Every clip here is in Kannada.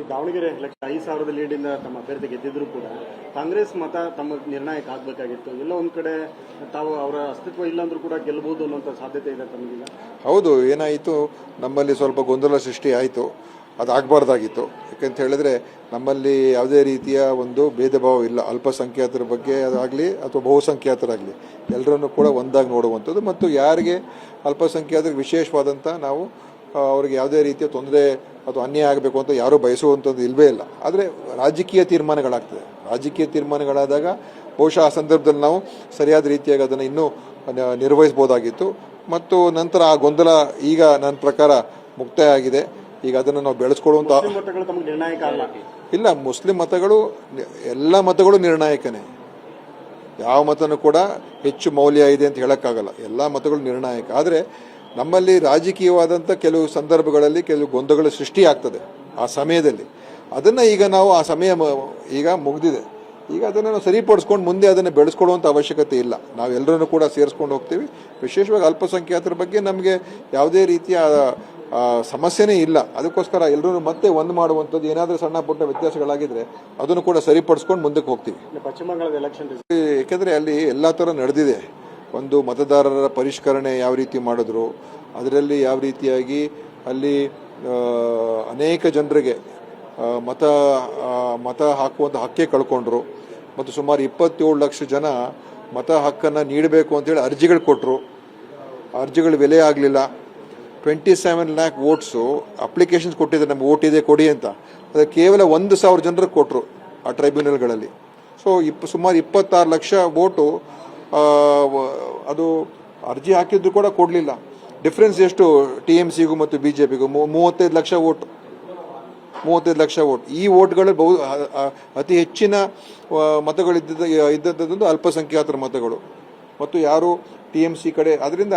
ದಾವಣಗೆರೆ ಎಲೆಕ್ಷನ್ 5,000 ಲೀಡಿಂದ ತಮ್ಮ ಅಭ್ಯರ್ಥಿ ಗೆದ್ದಿದ್ರು ಕೂಡ ಕಾಂಗ್ರೆಸ್ ಮತ ತಮ್ಮ ನಿರ್ಣಾಯಕ ಆಗಬೇಕಾಗಿತ್ತು. ಎಲ್ಲ ಒಂದು ಕಡೆ ತಾವು ಅವರ ಅಸ್ತಿತ್ವ ಇಲ್ಲ ಅಂದ್ರೂ ಕೂಡ ಗೆಲ್ಲಬಹುದು ಅನ್ನೋಂಥ ಸಾಧ್ಯತೆ ಇದೆ ತಮಗೀಗ. ಹೌದು, ಏನಾಯಿತು, ನಮ್ಮಲ್ಲಿ ಸ್ವಲ್ಪ ಗೊಂದಲ ಸೃಷ್ಟಿ ಆಯಿತು. ಅದಾಗಬಾರ್ದಾಗಿತ್ತು. ಯಾಕಂತ ಹೇಳಿದ್ರೆ ನಮ್ಮಲ್ಲಿ ಯಾವುದೇ ರೀತಿಯ ಒಂದು ಭೇದ ಭಾವ ಇಲ್ಲ. ಅಲ್ಪಸಂಖ್ಯಾತರ ಬಗ್ಗೆ ಅದಾಗಲಿ ಅಥವಾ ಬಹುಸಂಖ್ಯಾತರಾಗಲಿ ಎಲ್ಲರನ್ನೂ ಕೂಡ ಒಂದಾಗಿ ನೋಡುವಂಥದ್ದು. ಮತ್ತು ಯಾರಿಗೆ ಅಲ್ಪಸಂಖ್ಯಾತರಿಗೆ ವಿಶೇಷವಾದಂಥ ನಾವು ಅವ್ರಿಗೆ ಯಾವುದೇ ರೀತಿಯ ತೊಂದರೆ ಅಥವಾ ಅನ್ಯಾಯ ಆಗಬೇಕು ಅಂತ ಯಾರೂ ಬಯಸುವಂಥದ್ದು ಇಲ್ಲವೇ ಇಲ್ಲ. ಆದರೆ ರಾಜಕೀಯ ತೀರ್ಮಾನಗಳಾಗ್ತದೆ. ರಾಜಕೀಯ ತೀರ್ಮಾನಗಳಾದಾಗ ಬಹುಶಃ ಆ ಸಂದರ್ಭದಲ್ಲಿ ನಾವು ಸರಿಯಾದ ರೀತಿಯಾಗಿ ಅದನ್ನು ಇನ್ನೂ ನಿರ್ವಹಿಸ್ಬೋದಾಗಿತ್ತು. ಮತ್ತು ನಂತರ ಆ ಗೊಂದಲ ಈಗ ನನ್ನ ಪ್ರಕಾರ ಮುಕ್ತಾಯ ಆಗಿದೆ. ಈಗ ಅದನ್ನು ನಾವು ಬೆಳೆಸ್ಕೊಳ್ಳುವಂಥ ಇಲ್ಲ. ಮುಸ್ಲಿಂ ಮತಗಳು ಎಲ್ಲ ಮತಗಳು ನಿರ್ಣಾಯಕನೇ. ಯಾವ ಮತನೂ ಕೂಡ ಹೆಚ್ಚು ಮೌಲ್ಯ ಇದೆ ಅಂತ ಹೇಳೋಕ್ಕಾಗಲ್ಲ. ಎಲ್ಲ ಮತಗಳು ನಿರ್ಣಾಯಕ. ಆದರೆ ನಮ್ಮಲ್ಲಿ ರಾಜಕೀಯವಾದಂಥ ಕೆಲವು ಸಂದರ್ಭಗಳಲ್ಲಿ ಕೆಲವು ಗೊಂದಲಗಳು ಸೃಷ್ಟಿಯಾಗ್ತದೆ ಆ ಸಮಯದಲ್ಲಿ. ಅದನ್ನು ಈಗ ನಾವು ಆ ಸಮಯ ಈಗ ಮುಗಿದಿದೆ. ಈಗ ಅದನ್ನು ನಾವು ಸರಿಪಡಿಸ್ಕೊಂಡು ಮುಂದೆ ಅದನ್ನು ಬೆಳೆಸ್ಕೊಳ್ಳುವಂಥ ಅವಶ್ಯಕತೆ ಇಲ್ಲ. ನಾವೆಲ್ಲರನ್ನೂ ಕೂಡ ಸೇರಿಸ್ಕೊಂಡು ಹೋಗ್ತೀವಿ. ವಿಶೇಷವಾಗಿ ಅಲ್ಪಸಂಖ್ಯಾತರ ಬಗ್ಗೆ ನಮಗೆ ಯಾವುದೇ ರೀತಿಯ ಸಮಸ್ಯೆನೇ ಇಲ್ಲ. ಅದಕ್ಕೋಸ್ಕರ ಎಲ್ಲರೂ ಮತ್ತೆ ಒಂದು ಮಾಡುವಂಥದ್ದು ಏನಾದರೂ ಸಣ್ಣ ಪುಟ್ಟ ವ್ಯತ್ಯಾಸಗಳಾಗಿದ್ರೆ ಅದನ್ನು ಕೂಡ ಸರಿಪಡಿಸ್ಕೊಂಡು ಮುಂದಕ್ಕೆ ಹೋಗ್ತೀವಿ. ಪಶ್ಚಿಮ ಬಂಗಾಳದ ಎಲೆಕ್ಷನ್ ಯಾಕೆಂದರೆ ಅಲ್ಲಿ ಎಲ್ಲ ಥರ ನಡೆದಿದೆ. ಒಂದು ಮತದಾರರ ಪರಿಷ್ಕರಣೆ ಯಾವ ರೀತಿ ಮಾಡಿದ್ರು, ಅದರಲ್ಲಿ ಯಾವ ರೀತಿಯಾಗಿ ಅಲ್ಲಿ ಅನೇಕ ಜನರಿಗೆ ಮತ ಹಾಕುವಂಥ ಹಕ್ಕೇ ಕಳ್ಕೊಂಡ್ರು. ಮತ್ತು ಸುಮಾರು 27 ಲಕ್ಷ ಜನ ಮತ ಹಕ್ಕನ್ನು ನೀಡಬೇಕು ಅಂತೇಳಿ ಅರ್ಜಿಗಳು ಕೊಟ್ಟರು. ಅರ್ಜಿಗಳು ಬೆಲೆ ಆಗಲಿಲ್ಲ. 27 ಲ್ಯಾಕ್ ವೋಟ್ಸು ಅಪ್ಲಿಕೇಶನ್ಸ್ ಕೊಟ್ಟಿದ್ದಾರೆ, ನಮ್ಗೆ ವೋಟ್ ಇದೆ ಕೊಡಿ ಅಂತ. ಅದು ಕೇವಲ 1,000 ಜನರಿಗೆ ಕೊಟ್ಟರು ಆ ಟ್ರೈಬ್ಯುನಲ್ಗಳಲ್ಲಿ. ಸೊ ಸುಮಾರು 26 ಲಕ್ಷ ವೋಟು ಅದು ಅರ್ಜಿ ಹಾಕಿದ್ದು ಕೂಡ ಕೊಡಲಿಲ್ಲ. ಡಿಫ್ರೆನ್ಸ್ ಎಷ್ಟು TMCಗೂ ಮತ್ತು BJPಗೂ? 35 ಲಕ್ಷ ವೋಟು. 35 ಲಕ್ಷ ವೋಟ್. ಈ ವೋಟ್ಗಳು ಅತಿ ಹೆಚ್ಚಿನ ಇದ್ದದ್ದು ಅಲ್ಪಸಂಖ್ಯಾತರ ಮತಗಳು ಮತ್ತು ಯಾರು TMC ಕಡೆ. ಅದರಿಂದ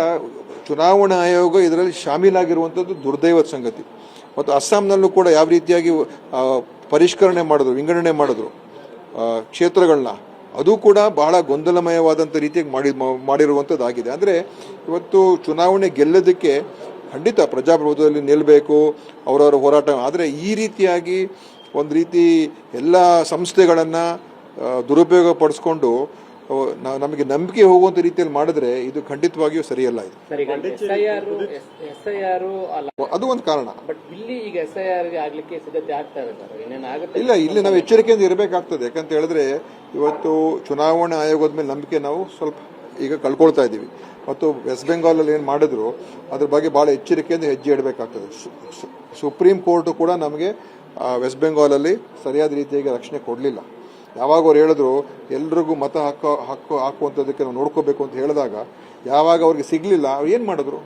ಚುನಾವಣಾ ಆಯೋಗ ಇದರಲ್ಲಿ ಶಾಮೀಲಾಗಿರುವಂಥದ್ದು ದುರ್ದೈವದ ಸಂಗತಿ. ಮತ್ತು ಅಸ್ಸಾಂನಲ್ಲೂ ಕೂಡ ಯಾವ ರೀತಿಯಾಗಿ ಪರಿಷ್ಕರಣೆ ಮಾಡಿದ್ರು, ವಿಂಗಡಣೆ ಮಾಡಿದ್ರು ಕ್ಷೇತ್ರಗಳನ್ನ, ಅದು ಕೂಡ ಬಹಳ ಗೊಂದಲಮಯವಾದಂಥ ರೀತಿಯಾಗಿ ಮಾಡಿರುವಂಥದ್ದಾಗಿದೆ. ಅಂದರೆ ಇವತ್ತು ಚುನಾವಣೆ ಗೆಲ್ಲೋದಕ್ಕೆ ಖಂಡಿತ ಪ್ರಜಾಪ್ರಭುತ್ವದಲ್ಲಿ ನಿಲ್ಲಬೇಕು, ಅವರವರ ಹೋರಾಟ. ಆದರೆ ಈ ರೀತಿಯಾಗಿ ಒಂದು ರೀತಿ ಎಲ್ಲ ಸಂಸ್ಥೆಗಳನ್ನು ದುರುಪಯೋಗ ಪಡಿಸ್ಕೊಂಡು ನಮಗೆ ನಂಬಿಕೆ ಹೋಗುವಂಥ ರೀತಿಯಲ್ಲಿ ಮಾಡಿದ್ರೆ ಇದು ಖಂಡಿತವಾಗಿಯೂ ಸರಿಯಲ್ಲ. ಇದು ಅದು ಒಂದು ಕಾರಣ. ಇಲ್ಲ, ಇಲ್ಲಿ ನಾವು ಎಚ್ಚರಿಕೆಯಿಂದ ಇರಬೇಕಾಗ್ತದೆ. ಯಾಕಂತ ಹೇಳಿದ್ರೆ ಇವತ್ತು ಚುನಾವಣಾ ಆಯೋಗದ ಮೇಲೆ ನಂಬಿಕೆ ನಾವು ಸ್ವಲ್ಪ ಈಗ ಕಳ್ಕೊಳ್ತಾ ಇದ್ದೀವಿ. ಮತ್ತು ವೆಸ್ಟ್ ಬೆಂಗಾಲಲ್ಲಿ ಏನು ಮಾಡಿದ್ರು ಅದ್ರ ಬಗ್ಗೆ ಭಾಳ ಎಚ್ಚರಿಕೆಯಿಂದ ಹೆಜ್ಜೆ ಇಡಬೇಕಾಗ್ತದೆ. ಸುಪ್ರೀಂ ಕೋರ್ಟು ಕೂಡ ನಮಗೆ ವೆಸ್ಟ್ ಬೆಂಗಾಲಲ್ಲಿ ಸರಿಯಾದ ರೀತಿಯಾಗಿ ರಕ್ಷಣೆ ಕೊಡಲಿಲ್ಲ. ಯಾವಾಗ ಅವ್ರು ಹೇಳಿದ್ರು ಎಲ್ರಿಗೂ ಮತ ಹಾಕುವಂಥದ್ದಕ್ಕೆ ನಾವು ನೋಡ್ಕೋಬೇಕು ಅಂತ ಹೇಳಿದಾಗ ಯಾವಾಗ ಅವ್ರಿಗೆ ಸಿಗಲಿಲ್ಲ, ಅವ್ರು ಏನು ಮಾಡಿದ್ರು?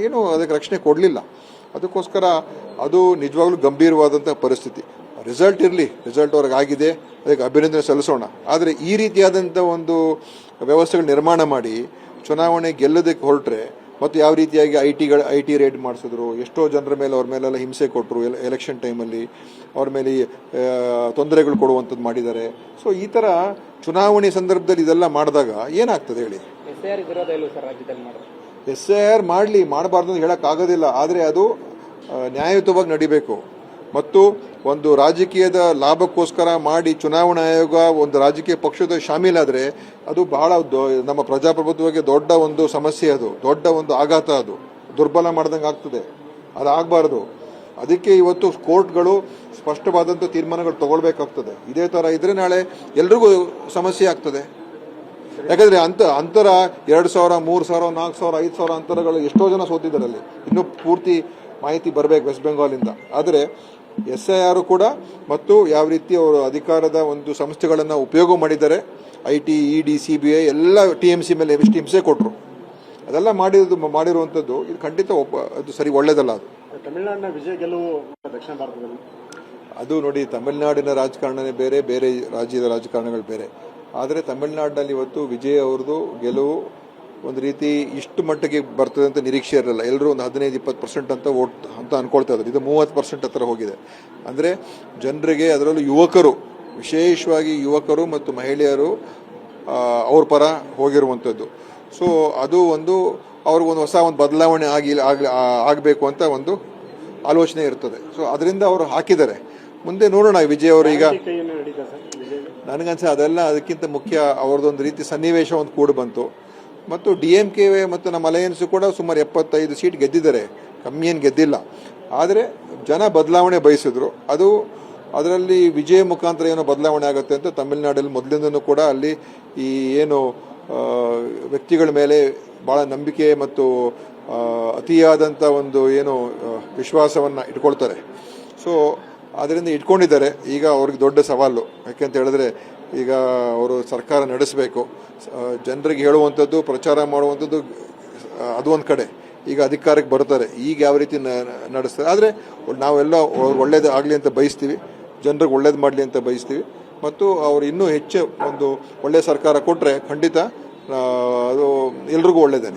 ಏನೂ ಅದಕ್ಕೆ ರಕ್ಷಣೆ ಕೊಡಲಿಲ್ಲ. ಅದಕ್ಕೋಸ್ಕರ ಅದು ನಿಜವಾಗ್ಲೂ ಗಂಭೀರವಾದಂಥ ಪರಿಸ್ಥಿತಿ. ರಿಸಲ್ಟ್ ಇರಲಿ, ರಿಸಲ್ಟ್ ಅವ್ರಿಗೆ ಆಗಿದೆ, ಅದಕ್ಕೆ ಅಭಿನಂದನೆ ಸಲ್ಲಿಸೋಣ. ಆದರೆ ಈ ರೀತಿಯಾದಂಥ ಒಂದು ವ್ಯವಸ್ಥೆಗಳು ನಿರ್ಮಾಣ ಮಾಡಿ ಚುನಾವಣೆ ಗೆಲ್ಲೋದಕ್ಕೆ ಹೊರಟ್ರೆ ಮತ್ತು ಯಾವ ರೀತಿಯಾಗಿ ಐ ಟಿ ರೇಡ್ ಮಾಡಿಸಿದ್ರು, ಎಷ್ಟೋ ಜನರ ಮೇಲೆ ಅವ್ರ ಮೇಲೆಲ್ಲ ಹಿಂಸೆ ಕೊಟ್ಟರು. ಎಲೆಕ್ಷನ್ ಟೈಮಲ್ಲಿ ಅವ್ರ ಮೇಲೆ ತೊಂದರೆಗಳು ಕೊಡುವಂಥದ್ದು ಮಾಡಿದ್ದಾರೆ. ಸೊ ಈ ಥರ ಚುನಾವಣೆ ಸಂದರ್ಭದಲ್ಲಿ ಇದೆಲ್ಲ ಮಾಡಿದಾಗ ಏನಾಗ್ತದೆ ಹೇಳಿ? SIR ಮಾಡಬಾರ್ದು ಅಂತ ಹೇಳೋಕ್ಕಾಗೋದಿಲ್ಲ. ಆದರೆ ಅದು ನ್ಯಾಯಯುತವಾಗಿ ನಡಿಬೇಕು. ಮತ್ತು ಒಂದು ರಾಜಕೀಯದ ಲಾಭಕ್ಕೋಸ್ಕರ ಮಾಡಿ ಚುನಾವಣಾ ಆಯೋಗ ಒಂದು ರಾಜಕೀಯ ಪಕ್ಷದ ಶಾಮೀಲಾದರೆ ಅದು ಬಹಳ ನಮ್ಮ ಪ್ರಜಾಪ್ರಭುತ್ವಕ್ಕೆ ದೊಡ್ಡ ಒಂದು ಸಮಸ್ಯೆ, ಅದು ದೊಡ್ಡ ಒಂದು ಆಘಾತ, ಅದು ದುರ್ಬಲ ಮಾಡ್ದಂಗೆ ಆಗ್ತದೆ. ಅದಾಗಬಾರ್ದು. ಅದಕ್ಕೆ ಇವತ್ತು ಕೋರ್ಟ್ಗಳು ಸ್ಪಷ್ಟವಾದಂಥ ತೀರ್ಮಾನಗಳು ತಗೊಳ್ಬೇಕಾಗ್ತದೆ. ಇದೇ ಥರ ಇದ್ರೆ ನಾಳೆ ಎಲ್ರಿಗೂ ಸಮಸ್ಯೆ ಆಗ್ತದೆ. ಯಾಕಂದರೆ ಅಂತರ 2,000, 3,000, 4,000, 5,000 ಅಂತರಗಳು ಎಷ್ಟೋ ಜನ ಸೋತಿದ್ದಾರಲ್ಲಿ. ಇನ್ನೂ ಪೂರ್ತಿ ಮಾಹಿತಿ ಬರಬೇಕು ವೆಸ್ಟ್ ಬೆಂಗಾಲಿಂದ. ಆದರೆ SIR ಕೂಡ ಮತ್ತು ಯಾವ ರೀತಿ ಅವರು ಅಧಿಕಾರದ ಒಂದು ಸಂಸ್ಥೆಗಳನ್ನು ಉಪಯೋಗ ಮಾಡಿದ್ದಾರೆ, IT, ED, CBI ಎಲ್ಲ TMC ಮೇಲೆ ಎಷ್ಟು ಹಿಂಸೆ ಕೊಟ್ಟರು, ಅದೆಲ್ಲ ಮಾಡಿರುವಂಥದ್ದು ಇದು ಖಂಡಿತ ಅದು ಸರಿ ಒಳ್ಳೇದಲ್ಲ. ಅದು ತಮಿಳುನಾಡಿನ ವಿಜಯ ಗೆಲುವು ದಕ್ಷಿಣ ಭಾರತದಲ್ಲಿ ಅದು ನೋಡಿ, ತಮಿಳುನಾಡಿನ ರಾಜಕಾರಣನೇ ಬೇರೆ, ಬೇರೆ ರಾಜ್ಯದ ರಾಜಕಾರಣಗಳು ಬೇರೆ. ಆದರೆ ತಮಿಳುನಾಡಿನಲ್ಲಿ ಇವತ್ತು ವಿಜಯ್ ಅವ್ರದ್ದು ಗೆಲುವು ಒಂದು ರೀತಿ ಇಷ್ಟು ಮಟ್ಟಿಗೆ ಬರ್ತದೆ ಅಂತ ನಿರೀಕ್ಷೆ ಇರಲಿಲ್ಲ. ಎಲ್ಲರೂ ಒಂದು 15-20% ಅಂತ ವೋಟ್ ಅಂತ ಅನ್ಕೊಳ್ತಾ ಇದ್ದಾರೆ. ಇದು 30% ಹತ್ರ ಹೋಗಿದೆ. ಅಂದರೆ ಜನರಿಗೆ, ಅದರಲ್ಲೂ ಯುವಕರು, ವಿಶೇಷವಾಗಿ ಯುವಕರು ಮತ್ತು ಮಹಿಳೆಯರು ಅವ್ರ ಪರ ಹೋಗಿರುವಂಥದ್ದು. ಸೊ ಅದು ಒಂದು ಅವ್ರಿಗೊಂದು ಹೊಸ ಒಂದು ಬದಲಾವಣೆ ಆಗಬೇಕು ಅಂತ ಒಂದು ಆಲೋಚನೆ ಇರ್ತದೆ. ಸೊ ಅದರಿಂದ ಅವರು ಹಾಕಿದ್ದಾರೆ. ಮುಂದೆ ನೋಡೋಣ ವಿಜಯ್ ಅವರು ಈಗ ಕೈಯನ್ನು ನಡೀತಾ ಸರ್ ವಿಜಯ್ ನನಗನ್ಸ ಅದೆಲ್ಲ ಅದಕ್ಕಿಂತ ಮುಖ್ಯ ಅವ್ರದ್ದೊಂದು ರೀತಿ ಸನ್ನಿವೇಶ ಒಂದು ಕೂಡ ಬಂತು ಮತ್ತು ಡಿ ಎಂ ಕೆ ಮತ್ತು ನಮ್ಮ ಅಲಯನ್ಸು ಕೂಡ ಸುಮಾರು 75 ಸೀಟ್ ಗೆದ್ದಿದ್ದಾರೆ, ಕಮ್ಮಿ ಏನು ಗೆದ್ದಿಲ್ಲ. ಆದರೆ ಜನ ಬದಲಾವಣೆ ಬಯಸಿದ್ರು. ಅದರಲ್ಲಿ ವಿಜಯ ಮುಖಾಂತರ ಏನೋ ಬದಲಾವಣೆ ಆಗುತ್ತೆ ಅಂತ ತಮಿಳುನಾಡಲ್ಲಿ ಮೊದಲಿಂದನೂ ಕೂಡ ಅಲ್ಲಿ ಈ ಏನು ವ್ಯಕ್ತಿಗಳ ಮೇಲೆ ಭಾಳ ನಂಬಿಕೆ ಮತ್ತು ಅತಿಯಾದಂಥ ಒಂದು ಏನು ವಿಶ್ವಾಸವನ್ನು ಇಟ್ಕೊಳ್ತಾರೆ. ಸೊ ಅದರಿಂದ ಇಟ್ಕೊಂಡಿದ್ದಾರೆ. ಈಗ ಅವ್ರಿಗೆ ದೊಡ್ಡ ಸವಾಲು, ಯಾಕೆಂತ ಹೇಳಿದ್ರೆ ಈಗ ಅವರು ಸರ್ಕಾರ ನಡೆಸಬೇಕು, ಜನರಿಗೆ ಹೇಳುವಂಥದ್ದು ಪ್ರಚಾರ ಮಾಡುವಂಥದ್ದು ಅದು ಒಂದು ಕಡೆ. ಈಗ ಅಧಿಕಾರಕ್ಕೆ ಬರ್ತಾರೆ, ಈಗ ಯಾವ ರೀತಿ ನಡೆಸ್ತಾರೆ. ಆದರೆ ನಾವೆಲ್ಲ ಒಳ್ಳೇದು ಆಗಲಿ ಅಂತ ಬಯಸ್ತೀವಿ, ಜನರಿಗೆ ಒಳ್ಳೇದು ಮಾಡಲಿ ಅಂತ ಬಯಸ್ತೀವಿ. ಮತ್ತು ಅವರು ಇನ್ನೂ ಹೆಚ್ಚು ಒಂದು ಒಳ್ಳೆಯ ಸರ್ಕಾರ ಕೊಟ್ಟರೆ ಖಂಡಿತ ಅದು ಎಲ್ರಿಗೂ ಒಳ್ಳೆಯದೇ.